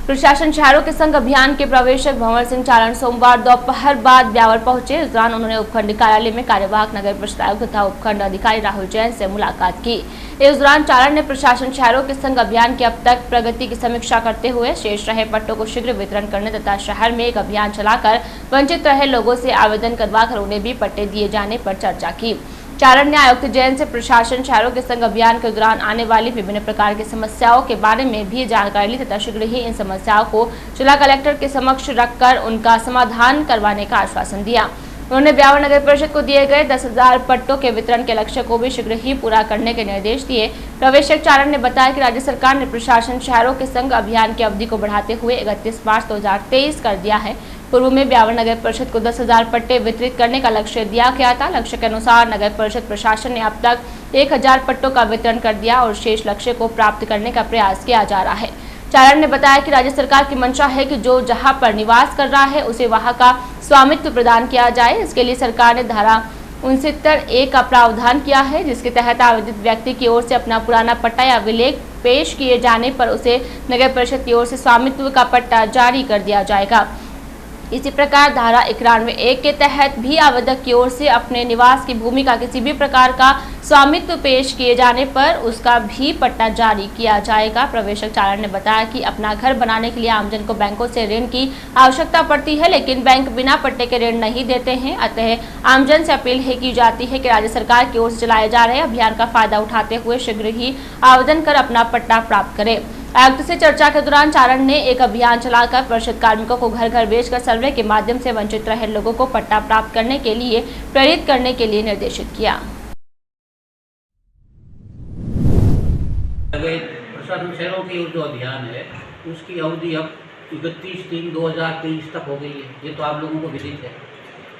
प्रशासन शहरों के संग अभियान के प्रवेशक भंवर सिंह चारण सोमवार दोपहर बाद ब्यावर पहुंचे। इस दौरान उन्होंने उपखंड कार्यालय में कार्यवाहक नगर परिषद आयुक्त तथा उपखंड अधिकारी राहुल जैन से मुलाकात की। इस दौरान चारण ने प्रशासन शहरों के संग अभियान की अब तक प्रगति की समीक्षा करते हुए शेष रहे पट्टों को शीघ्र वितरण करने तथा शहर में एक अभियान चलाकर वंचित रहे लोगों से आवेदन करवाकर उन्हें भी पट्टे दिए जाने पर चर्चा की। चारण ने आयुक्त जैन से प्रशासन शहरों के संग अभियान के दौरान आने वाली विभिन्न प्रकार की समस्याओं के बारे में भी जानकारी ली तथा शीघ्र ही इन समस्याओं को जिला कलेक्टर के समक्ष रखकर उनका समाधान करवाने का आश्वासन दिया। उन्होंने ब्यावर नगर परिषद को दिए गए 10,000 पट्टों के वितरण के लक्ष्य को भी शीघ्र ही पूरा करने के निर्देश दिए। प्रवेशक चारण ने बताया कि राज्य सरकार ने प्रशासन शहरों के संग अभियान की अवधि को बढ़ाते हुए 31 मार्च 2023 कर दिया है। पूर्व में ब्यावर नगर परिषद को 10,000 पट्टे वितरित करने का लक्ष्य दिया गया था। लक्ष्य के अनुसार नगर परिषद प्रशासन ने अब तक 1,000 पट्टों का वितरण कर दिया और शेष लक्ष्य को प्राप्त करने का प्रयास किया जा रहा है। चारण ने बताया कि राज्य सरकार की मंशा है कि जो जहां पर निवास कर रहा है उसे वहां का स्वामित्व प्रदान किया जाए। इसके लिए सरकार ने धारा 69(a) का प्रावधान किया है, जिसके तहत आवेदित व्यक्ति की ओर से अपना पुराना पट्टा या विलेख पेश किए जाने पर उसे नगर परिषद की ओर से स्वामित्व का पट्टा जारी कर दिया जाएगा। इसी प्रकार धारा 91(1) के तहत भी आवेदक की ओर से अपने निवास की भूमि का किसी भी प्रकार का स्वामित्व पेश किए जाने पर उसका भी पट्टा जारी किया जाएगा। प्रवेशक चारण ने बताया कि अपना घर बनाने के लिए आमजन को बैंकों से ऋण की आवश्यकता पड़ती है, लेकिन बैंक बिना पट्टे के ऋण नहीं देते हैं। अतः आमजन से अपील है की जाती है कि राज्य सरकार की ओर से चलाए जा रहे अभियान का फायदा उठाते हुए शीघ्र ही आवेदन कर अपना पट्टा प्राप्त करे। आयुक्त से चर्चा के दौरान चारण ने एक अभियान चलाकर परिषद कार्मिकों को घर घर भेजकर सर्वे के माध्यम से वंचित रहे लोगों को पट्टा प्राप्त करने के लिए प्रेरित करने के लिए निर्देशित किया। प्रशासन शहरों की जो अभियान है उसकी अवधि अब 31/3/2023 तक हो गई है। ये तो आप लोगों को विदित है।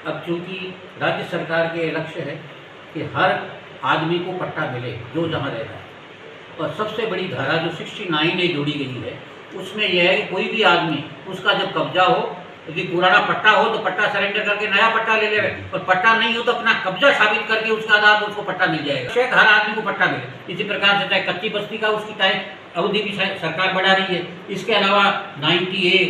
अब चूंकि राज्य सरकार के लक्ष्य है कि हर आदमी को पट्टा मिले जो जहाँ रहता है, और सबसे बड़ी धारा जो 69(a) जोड़ी गई है उसमें यह है कि कोई भी आदमी उसका जब कब्जा हो, यदि पुराना पट्टा हो तो पट्टा सरेंडर करके नया पट्टा ले ले, और पट्टा नहीं हो तो अपना कब्जा साबित करके उसके आधार पर उसको पट्टा मिल जाएगा। शेख हर आदमी को पट्टा मिले। इसी प्रकार से चाहे कच्ची बस्ती का उसकी टाइम अवधि भी सरकार बढ़ा रही है। इसके अलावा 90(a),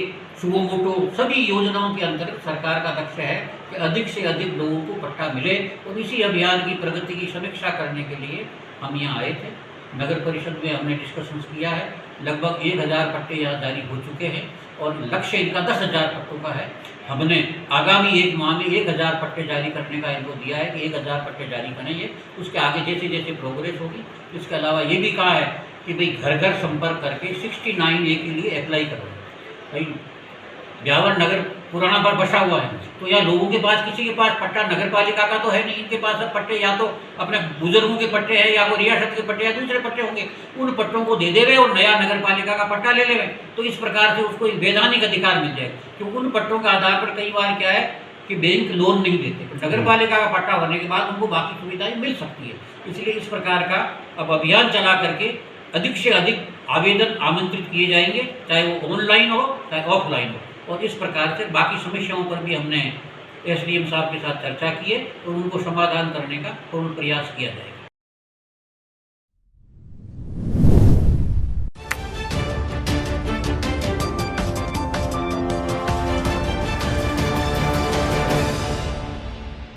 सुमोटो सभी योजनाओं के अंतर्गत सरकार का लक्ष्य है कि अधिक से अधिक लोगों को पट्टा मिले। और इसी अभियान की प्रगति की समीक्षा करने के लिए हम यहाँ आए थे। नगर परिषद में हमने डिस्कशंस किया है। लगभग 1,000 पट्टे यहाँ जारी हो चुके हैं और लक्ष्य इनका 10,000 पट्टों का है। हमने आगामी 1 माह में 1,000 पट्टे जारी करने का इनको दिया है कि 1,000 पट्टे जारी करेंगे। उसके आगे जैसे जैसे प्रोग्रेस होगी। इसके अलावा ये भी कहा है कि भाई घर घर संपर्क करके 69(a) के लिए अप्लाई करो। भाई ब्यावर नगर पुराना पर बसा हुआ है, तो यहाँ लोगों के पास किसी के पास पट्टा नगर पालिका का तो है नहीं। इनके पास सब पट्टे या तो अपने बुजुर्गों के पट्टे हैं या वो रियासत के पट्टे या दूसरे पट्टे होंगे। उन पट्टों को दे देवे और नया नगर पालिका का पट्टा ले लेवे, तो इस प्रकार से उसको एक वैधानिक अधिकार मिल जाएगा। क्योंकि उन पट्टों के आधार पर कई बार क्या है कि बैंक लोन नहीं देते, तो नगर पालिका का पट्टा होने के बाद उनको बाकी सुविधाएं मिल सकती है। इसलिए इस प्रकार का अब अभियान चला करके अधिक से अधिक आवेदन आमंत्रित किए जाएंगे, चाहे वो ऑनलाइन हो चाहे ऑफलाइन हो। और इस प्रकार से बाकी समस्याओं पर भी हमने SDM साहब के साथ चर्चा की है और उनको समाधान करने का पूर्ण प्रयास किया जाएगा।